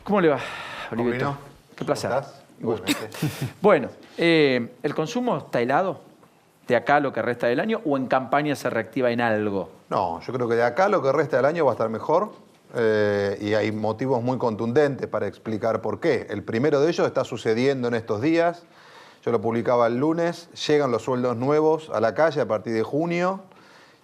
¿Cómo le va, Oliveto? Paulino, Qué placer. ¿cómo estás? Igualmente. Bueno, ¿el consumo está helado de acá a lo que resta del año o en campaña se reactiva en algo? No, yo creo que de acá lo que resta del año va a estar mejor y hay motivos muy contundentes para explicar por qué. El primero de ellos está sucediendo en estos días. Yo lo publicaba el lunes, llegan los sueldos nuevos a la calle a partir de junio.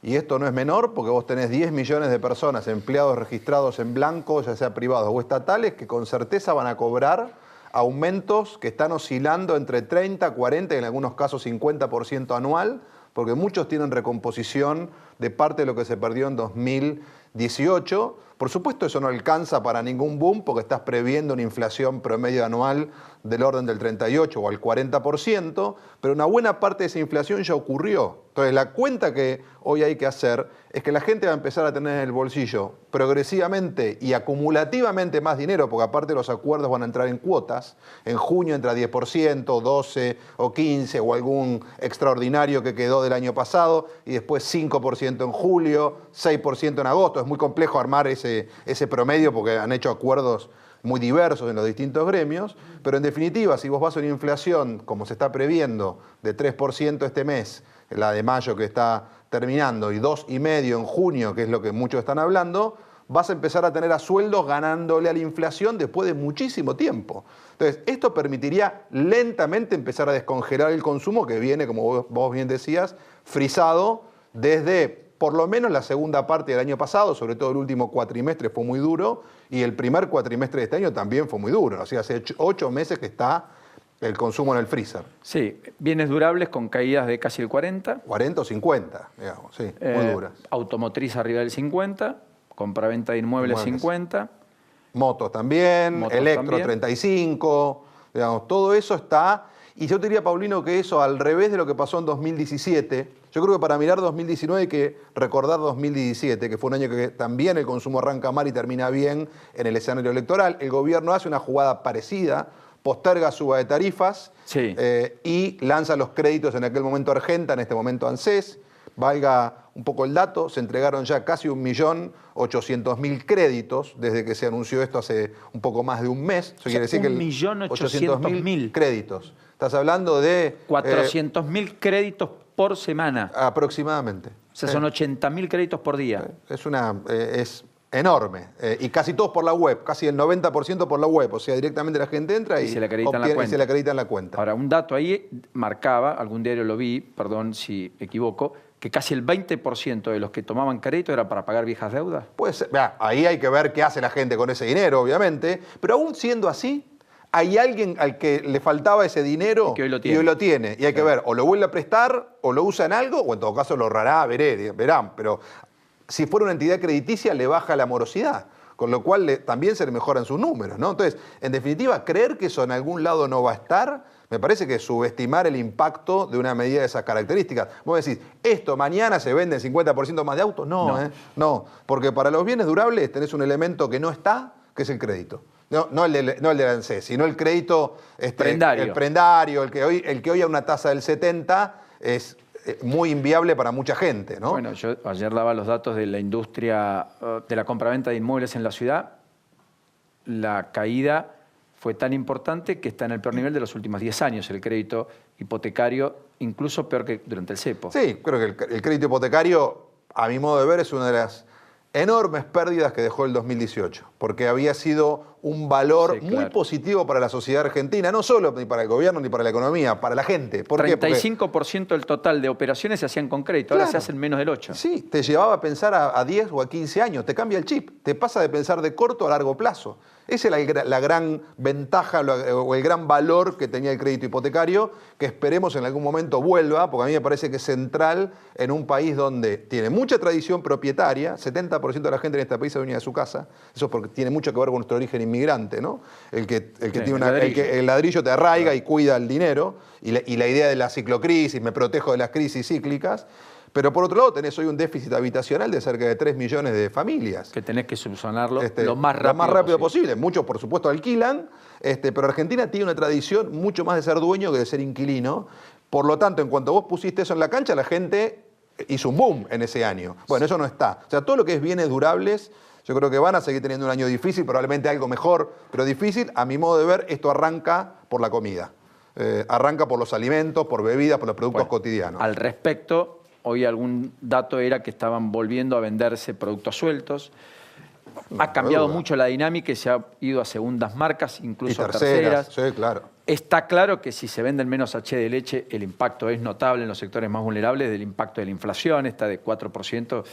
Y esto no es menor porque vos tenés 10 millones de personas, empleados registrados en blanco, ya sea privados o estatales, que con certeza van a cobrar aumentos que están oscilando entre 30, 40 y en algunos casos 50% anual, porque muchos tienen recomposición de parte de lo que se perdió en 2018. Por supuesto, eso no alcanza para ningún boom porque estás previendo una inflación promedio anual del orden del 38 o al 40%, pero una buena parte de esa inflación ya ocurrió. Entonces, la cuenta que hoy hay que hacer es que la gente va a empezar a tener en el bolsillo progresivamente y acumulativamente más dinero, porque aparte los acuerdos van a entrar en cuotas. En junio entra 10%, 12% o 15% o algún extraordinario que quedó del año pasado, y después 5% en julio, 6% en agosto. Es muy complejo armar ese promedio porque han hecho acuerdos muy diversos en los distintos gremios, pero en definitiva, si vos vas a una inflación, como se está previendo, de 3% este mes, la de mayo que está terminando, y 2,5% en junio, que es lo que muchos están hablando, vas a empezar a tener a sueldos ganándole a la inflación después de muchísimo tiempo. Entonces, esto permitiría lentamente empezar a descongelar el consumo que viene, como vos bien decías, frisado desde por lo menos la segunda parte del año pasado, sobre todo el último cuatrimestre fue muy duro, y el primer cuatrimestre de este año también fue muy duro. O sea, hace 8 meses que está el consumo en el freezer. Sí, bienes durables con caídas de casi el 40%. 40 o 50, digamos, sí, muy duras. Automotriz arriba del 50%, compraventa de inmuebles 50%. Motos también, Motos electro también. 35, digamos, todo eso está. Y yo te diría, Paulino, que eso al revés de lo que pasó en 2017, yo creo que para mirar 2019 hay que recordar 2017, que fue un año que también el consumo arranca mal y termina bien en el escenario electoral. El gobierno hace una jugada parecida, posterga suba de tarifas, Sí. Y lanza los créditos en aquel momento Argenta, en este momento ANSES. Valga un poco el dato, se entregaron ya casi 1.800.000 créditos desde que se anunció esto hace un poco más de un mes. Eso quiere decir que 1.800.000 créditos. Estás hablando de 400.000 créditos por semana. aproximadamente. O sea, son 80.000 créditos por día. Es enorme. Y casi todos por la web, casi el 90% por la web. O sea, directamente la gente entra y se le acredita en la cuenta. y se le acredita en la cuenta. Ahora, un dato ahí marcaba, algún diario lo vi, perdón si me equivoco, que casi el 20% de los que tomaban crédito era para pagar viejas deudas. Pues, ahí hay que ver qué hace la gente con ese dinero, obviamente. Pero aún siendo así, hay alguien al que le faltaba ese dinero que hoy lo y tiene. hoy lo tiene. Y hay que ver, o lo vuelve a prestar, o lo usa en algo, o en todo caso lo ahorrará, verán. Pero si fuera una entidad crediticia, le baja la morosidad, con lo cual también se le mejoran sus números, ¿no? Entonces, en definitiva, creer que eso en algún lado no va a estar, me parece que es subestimar el impacto de una medida de esas características. Vos decís, ¿esto mañana se vende en 50% más de autos? No, no, porque para los bienes durables tenés un elemento que no está, que es el crédito. No el de la ANSES, sino el crédito prendario. El prendario, el que hoy a una tasa del 70 es muy inviable para mucha gente, ¿no? Bueno, yo ayer daba los datos de la industria de la compraventa de inmuebles en la ciudad. La caída fue tan importante que está en el peor nivel de los últimos 10 años, el crédito hipotecario, incluso peor que durante el cepo. Sí, creo que el crédito hipotecario, a mi modo de ver, es una de las enormes pérdidas que dejó el 2018, porque había sido un valor muy positivo para la sociedad argentina, no solo ni para el gobierno ni para la economía, para la gente. ¿Por qué? 35% del total de operaciones se hacían con crédito, ahora se hacen menos del 8%. Sí, te llevaba a pensar a 10 o a 15 años, te cambia el chip, te pasa de pensar de corto a largo plazo. Esa es la gran ventaja o el gran valor que tenía el crédito hipotecario, que esperemos en algún momento vuelva, porque a mí me parece que es central en un país donde tiene mucha tradición propietaria, 70% de la gente en este país se venía de su casa, eso es porque tiene mucho que ver con nuestro origen inmigrante, ¿no? El que el ladrillo te arraiga y cuida el dinero, y la idea de la ciclocrisis, me protejo de las crisis cíclicas. Pero por otro lado tenés hoy un déficit habitacional de cerca de 3 millones de familias. Que tenés que subsanarlo lo más rápido posible. Muchos, por supuesto, alquilan, pero Argentina tiene una tradición mucho más de ser dueño que de ser inquilino. Por lo tanto, en cuanto vos pusiste eso en la cancha, la gente hizo un boom en ese año. Bueno, eso no está. O sea, todo lo que es bienes durables, Yo creo que van a seguir teniendo un año difícil, probablemente algo mejor, pero difícil. A mi modo de ver, esto arranca por la comida. Arranca por los alimentos, por bebidas, por los productos cotidianos. Al respecto, hoy algún dato era que estaban volviendo a venderse productos sueltos. Ha cambiado mucho la dinámica y se ha ido a segundas marcas, incluso a terceras. Sí, claro. Está claro que si se venden menos H de leche, el impacto es notable en los sectores más vulnerables del impacto de la inflación, está de 4%,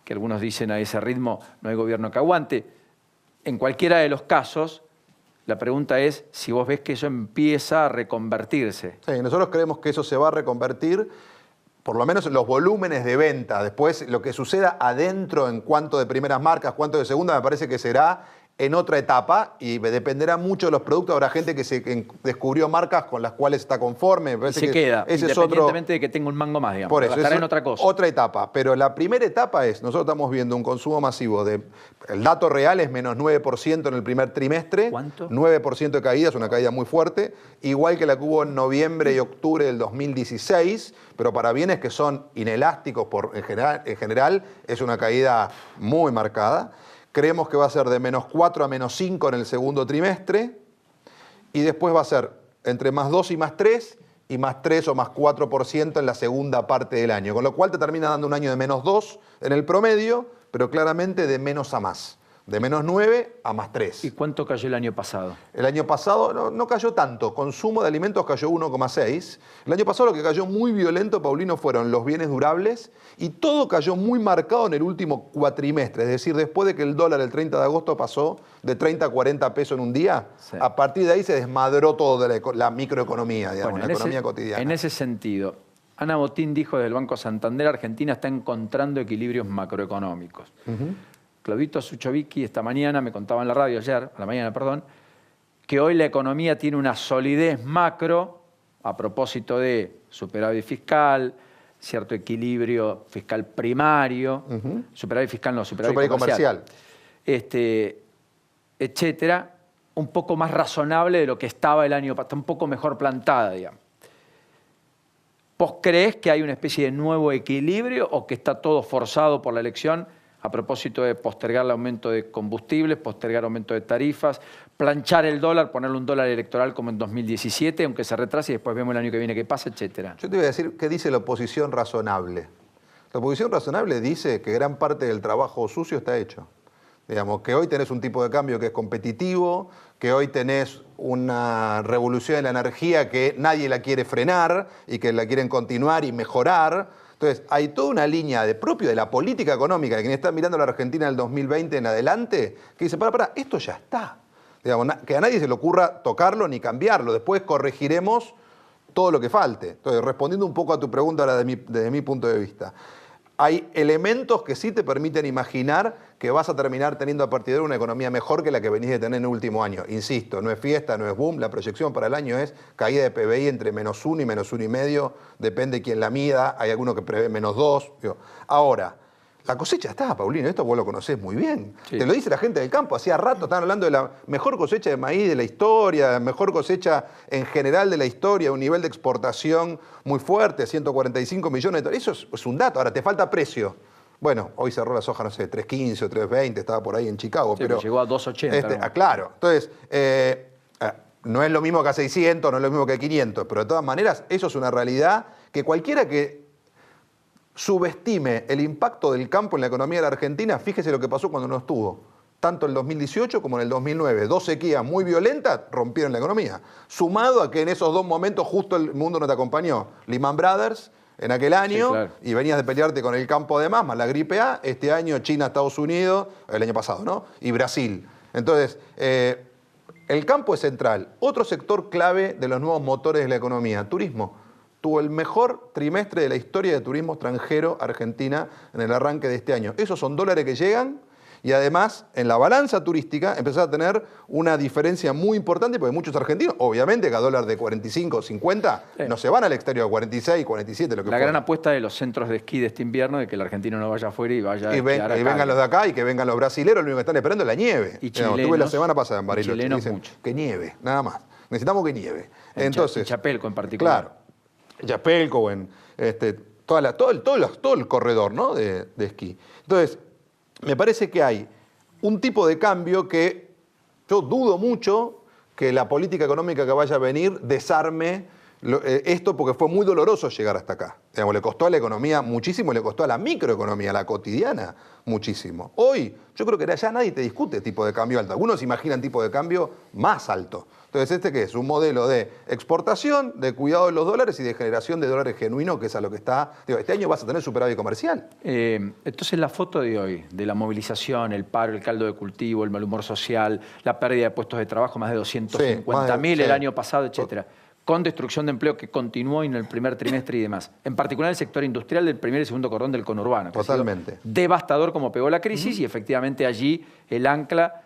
que algunos dicen a ese ritmo no hay gobierno que aguante. En cualquiera de los casos, la pregunta es si vos ves que eso empieza a reconvertirse. Sí, nosotros creemos que eso se va a reconvertir, por lo menos en los volúmenes de venta. Después, lo que suceda adentro en cuanto de primeras marcas, cuanto de segunda, me parece que será en otra etapa y dependerá mucho de los productos. Habrá gente que descubrió marcas con las cuales está conforme. Me parece y se queda, ese independientemente de que tenga un mango más, digamos. Por eso, estará en otra cosa. Otra etapa. Pero la primera etapa es, nosotros estamos viendo un consumo masivo de... El dato real es menos 9% en el primer trimestre. ¿Cuánto? 9% de caída, es una caída muy fuerte. Igual que la que hubo en noviembre y octubre del 2016, pero para bienes que son inelásticos en general, es una caída muy marcada. Creemos que va a ser de menos 4 a menos 5 en el segundo trimestre y después va a ser entre más 2 y más 3 y más 3 o más 4% en la segunda parte del año, con lo cual te termina dando un año de menos 2 en el promedio, pero claramente de menos a más, de menos 9 a más 3. ¿Y cuánto cayó el año pasado? El año pasado no cayó tanto, consumo de alimentos cayó 1,6. El año pasado lo que cayó muy violento, Paulino, fueron los bienes durables y todo cayó muy marcado en el último cuatrimestre, es decir, después de que el dólar el 30 de agosto pasó de 30 a 40 pesos en un día, sí. A partir de ahí se desmadró todo de la microeconomía, digamos, la economía cotidiana. En ese sentido, Ana Botín dijo desde el Banco Santander, Argentina está encontrando equilibrios macroeconómicos. Claudito Suchovicki esta mañana me contaba en la radio ayer, a la mañana, perdón, que hoy la economía tiene una solidez macro a propósito de superávit fiscal, cierto equilibrio fiscal primario, superávit fiscal no, superávit comercial, etcétera, un poco más razonable de lo que estaba el año pasado, está un poco mejor plantada, digamos. ¿Vos creés que hay una especie de nuevo equilibrio o que está todo forzado por la elección a propósito de postergar el aumento de combustibles, postergar el aumento de tarifas, planchar el dólar, ponerle un dólar electoral como en 2017, aunque se retrase y después vemos el año que viene qué pasa, etcétera? Yo te voy a decir qué dice la oposición razonable. La oposición razonable dice que gran parte del trabajo sucio está hecho. Digamos, que hoy tenés un tipo de cambio que es competitivo, que hoy tenés una revolución en la energía que nadie la quiere frenar y que la quieren continuar y mejorar. Entonces, hay toda una línea propio de la política económica de quien está mirando a la Argentina del 2020 en adelante, que dice, para, esto ya está. Digamos, que a nadie se le ocurra tocarlo ni cambiarlo. Después corregiremos todo lo que falte. Entonces, respondiendo un poco a tu pregunta ahora desde mi punto de vista, hay elementos que sí te permiten imaginar que vas a terminar teniendo a partir de una economía mejor que la que venís de tener en el último año. Insisto, no es fiesta, no es boom, la proyección para el año es caída de PBI entre menos 1 y menos 1,5, depende quién la mida, hay algunos que prevén menos 2. Ahora, la cosecha está, Paulino, esto vos lo conocés muy bien. Sí. Te lo dice la gente del campo, hacía rato estaban hablando de la mejor cosecha de maíz de la historia, la mejor cosecha en general de la historia, un nivel de exportación muy fuerte, 145 millones de dólares. Eso es un dato, ahora te falta precio. Bueno, hoy cerró la soja, no sé, 3.15 o 3.20, estaba por ahí en Chicago. Sí, pero llegó a 2.80. Claro, entonces, no es lo mismo que a 600, no es lo mismo que a 500, pero de todas maneras, eso es una realidad que cualquiera que subestime el impacto del campo en la economía de la Argentina, fíjese lo que pasó cuando no estuvo. Tanto en el 2018 como en el 2009. 2 sequías muy violentas rompieron la economía. Sumado a que en esos 2 momentos justo el mundo no te acompañó. Lehman Brothers en aquel año, sí, claro. Y venías de pelearte con el campo de más la gripe A. Este año China, Estados Unidos, el año pasado, ¿no? Y Brasil. Entonces, el campo es central. Otro sector clave de los nuevos motores de la economía, turismo. Tuvo el mejor trimestre de la historia de turismo extranjero Argentina en el arranque de este año. Esos son dólares que llegan y además en la balanza turística empezó a tener una diferencia muy importante porque muchos argentinos, obviamente que a dólar de 45 o 50, no se van al exterior a 46, 47, lo que La gran apuesta de los centros de esquí de este invierno de que el argentino no vaya afuera y vaya y vengan los de acá y que vengan los brasileros, lo único que están esperando es la nieve. Y chilenos, tuve la semana pasada en Bariloche, dicen mucho. Que nieve, nada más. Necesitamos que nieve. Entonces, Chapelco en particular. Claro. Yapelco, todo el corredor, ¿no? de esquí. Entonces, me parece que hay un tipo de cambio que yo dudo mucho que la política económica que vaya a venir desarme esto, porque fue muy doloroso llegar hasta acá. Digamos, le costó a la economía muchísimo, le costó a la microeconomía, a la cotidiana, muchísimo. Hoy, yo creo que ya nadie te discute tipo de cambio alto. Algunos imaginan tipo de cambio más alto. Entonces, ¿qué es? Un modelo de exportación, de cuidado de los dólares y de generación de dólares genuino, que es a lo que está. Digo, este año vas a tener superávit comercial. Entonces, la foto de hoy, de la movilización, el paro, el caldo de cultivo, el mal humor social, la pérdida de puestos de trabajo, más de 250.000 el año pasado, etcétera, con destrucción de empleo que continuó en el primer trimestre y demás. En particular el sector industrial del primer y segundo cordón del conurbano. Totalmente. Devastador como pegó la crisis y efectivamente allí el ancla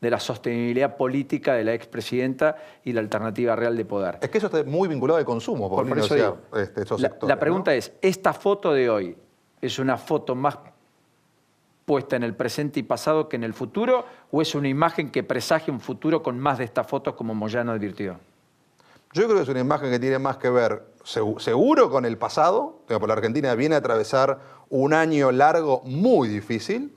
de la sostenibilidad política de la expresidenta y la alternativa real de poder. Es que eso está muy vinculado al consumo, por eso digo, esos sectores. La pregunta es, ¿esta foto de hoy es una foto más puesta en el presente y pasado que en el futuro o es una imagen que presagia un futuro con más de estas fotos como Moyano advirtió? Yo creo que es una imagen que tiene más que ver, seguro, con el pasado, porque la Argentina viene a atravesar un año largo muy difícil,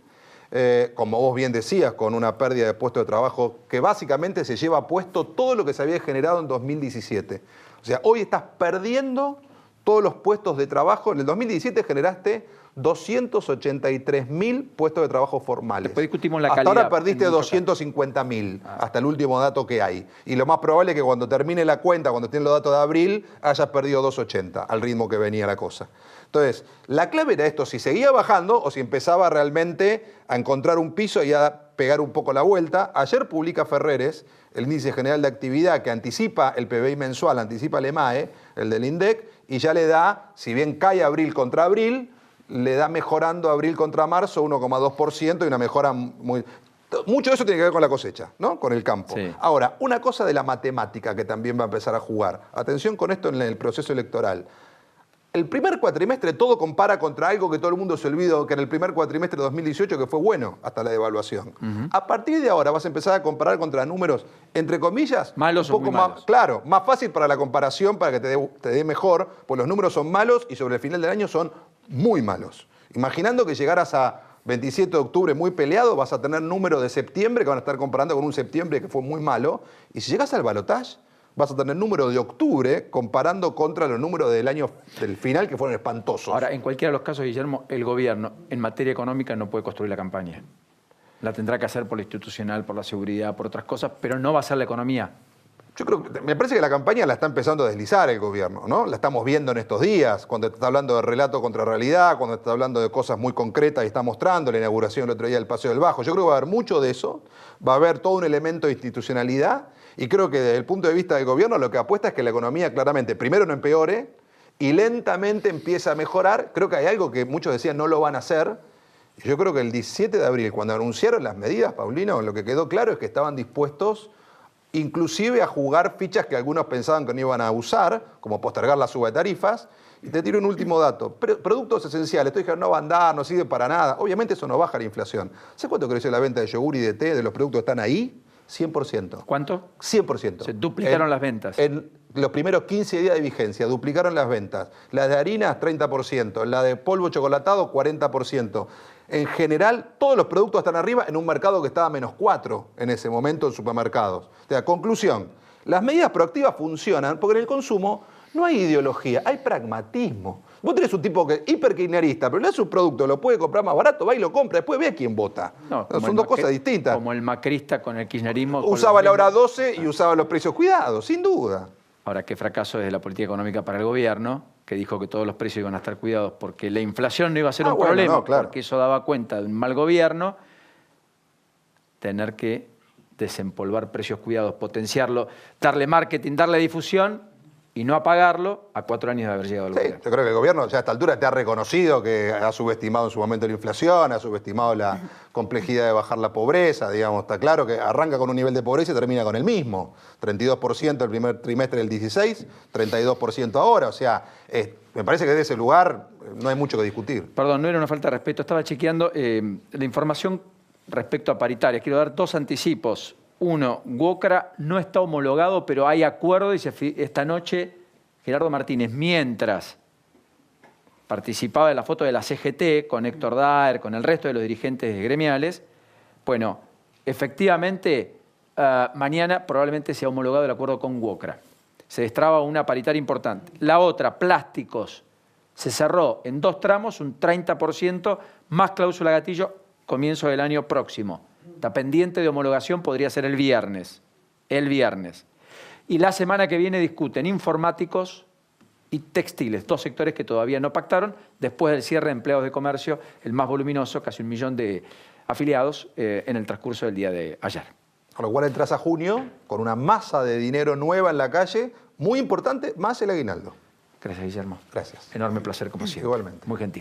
como vos bien decías, con una pérdida de puestos de trabajo que básicamente se lleva puesto todo lo que se había generado en 2017. O sea, hoy estás perdiendo todos los puestos de trabajo. En el 2017 generaste 283.000 puestos de trabajo formales. Después discutimos la Hasta calidad. ahora perdiste 250.000, hasta el último dato que hay. Y lo más probable es que cuando termine la cuenta, cuando estén los datos de abril, hayas perdido 280, al ritmo que venía la cosa. Entonces, la clave era esto, si seguía bajando o si empezaba realmente a encontrar un piso y a pegar un poco la vuelta. Ayer publica Ferreres el índice general de actividad que anticipa el PBI mensual, anticipa el EMAE, el del INDEC, y ya le da, si bien cae abril contra abril, le da mejorando abril contra marzo 1,2% y una mejora muy... Mucho de eso tiene que ver con la cosecha, ¿no? Con el campo. Sí. Ahora, una cosa de la matemática que también va a empezar a jugar. Atención con esto en el proceso electoral. El primer cuatrimestre todo compara contra algo que todo el mundo se olvidó, que en el primer cuatrimestre de 2018 que fue bueno hasta la devaluación. A partir de ahora vas a empezar a comparar contra números, entre comillas, malos un poco o muy más, malos. claro, más fácil para la comparación, para que te dé mejor, pues los números son malos y sobre el final del año son muy malos. Imaginando que llegaras a 27 de octubre muy peleado, vas a tener números de septiembre que van a estar comparando con un septiembre que fue muy malo, y si llegas al balotaje, vas a tener números de octubre comparando contra los números del año del final que fueron espantosos. Ahora, en cualquiera de los casos, Guillermo, el gobierno en materia económica no puede construir la campaña. La tendrá que hacer por lo institucional, por la seguridad, por otras cosas, pero no va a ser la economía. Yo creo que, me parece que la campaña la está empezando a deslizar el gobierno, ¿no? La estamos viendo en estos días, cuando está hablando de relato contra realidad, cuando está hablando de cosas muy concretas y está mostrando la inauguración el otro día del Paseo del Bajo. Yo creo que va a haber mucho de eso, va a haber todo un elemento de institucionalidad y creo que desde el punto de vista del gobierno lo que apuesta es que la economía claramente primero no empeore y lentamente empieza a mejorar. Creo que hay algo que muchos decían no lo van a hacer. Y yo creo que el 17 de abril, cuando anunciaron las medidas, Paulino, lo que quedó claro es que estaban dispuestos inclusive a jugar fichas que algunos pensaban que no iban a usar, como postergar la suba de tarifas. Y te tiro un último dato. Productos esenciales. Tú dijeron, no va a andar, no sirve para nada. Obviamente eso no baja la inflación. ¿Sabes cuánto creció la venta de yogur y de té, de los productos que están ahí? 100%. ¿Cuánto? 100%. Se duplicaron las ventas. En los primeros 15 días de vigencia, duplicaron las ventas. La de harinas, 30%. La de polvo chocolatado, 40%. En general, todos los productos están arriba en un mercado que estaba menos 4 en ese momento en supermercados. O sea, conclusión, las medidas proactivas funcionan porque en el consumo no hay ideología, hay pragmatismo. Vos tenés un tipo que es hiperkirchnerista, pero le das un producto, lo puede comprar más barato, va y lo compra, después ve a quién vota. No, son dos cosas distintas. Como el macrista con el kirchnerismo. Usaba la hora 12 y usaba los precios cuidados, sin duda. Ahora, qué fracaso desde la política económica para el gobierno, que dijo que todos los precios iban a estar cuidados porque la inflación no iba a ser un problema, no, claro. porque eso daba cuenta de un mal gobierno, tener que desempolvar precios cuidados, potenciarlo, darle marketing, darle difusión y no apagarlo a 4 años de haber llegado al Sí, gobierno. yo creo que el gobierno ya a esta altura te ha reconocido que ha subestimado en su momento la inflación, ha subestimado la complejidad de bajar la pobreza, digamos, está claro que arranca con un nivel de pobreza y termina con el mismo. 32% el primer trimestre del 16, 32% ahora, o sea, me parece que desde ese lugar no hay mucho que discutir. Perdón, no era una falta de respeto, estaba chequeando la información respecto a paritarias. Quiero dar 2 anticipos. Uno, WOCRA no está homologado, pero hay acuerdo y esta noche Gerardo Martínez, mientras participaba de la foto de la CGT con Héctor Daer, con el resto de los dirigentes gremiales, Bueno, efectivamente, mañana probablemente sea homologado el acuerdo con WOCRA. Se destraba una paritaria importante. La otra, plásticos, se cerró en 2 tramos, un 30%, más cláusula gatillo, comienzo del año próximo. Está pendiente de homologación, podría ser el viernes. El viernes. Y la semana que viene discuten informáticos y textiles, 2 sectores que todavía no pactaron, después del cierre de empleados de comercio, el más voluminoso, casi 1 millón de afiliados, en el transcurso del día de ayer. Con lo cual entras a junio con una masa de dinero nueva en la calle, muy importante, más el aguinaldo. Gracias, Guillermo. Gracias. Enorme placer, como siempre. Igualmente. Muy gentil.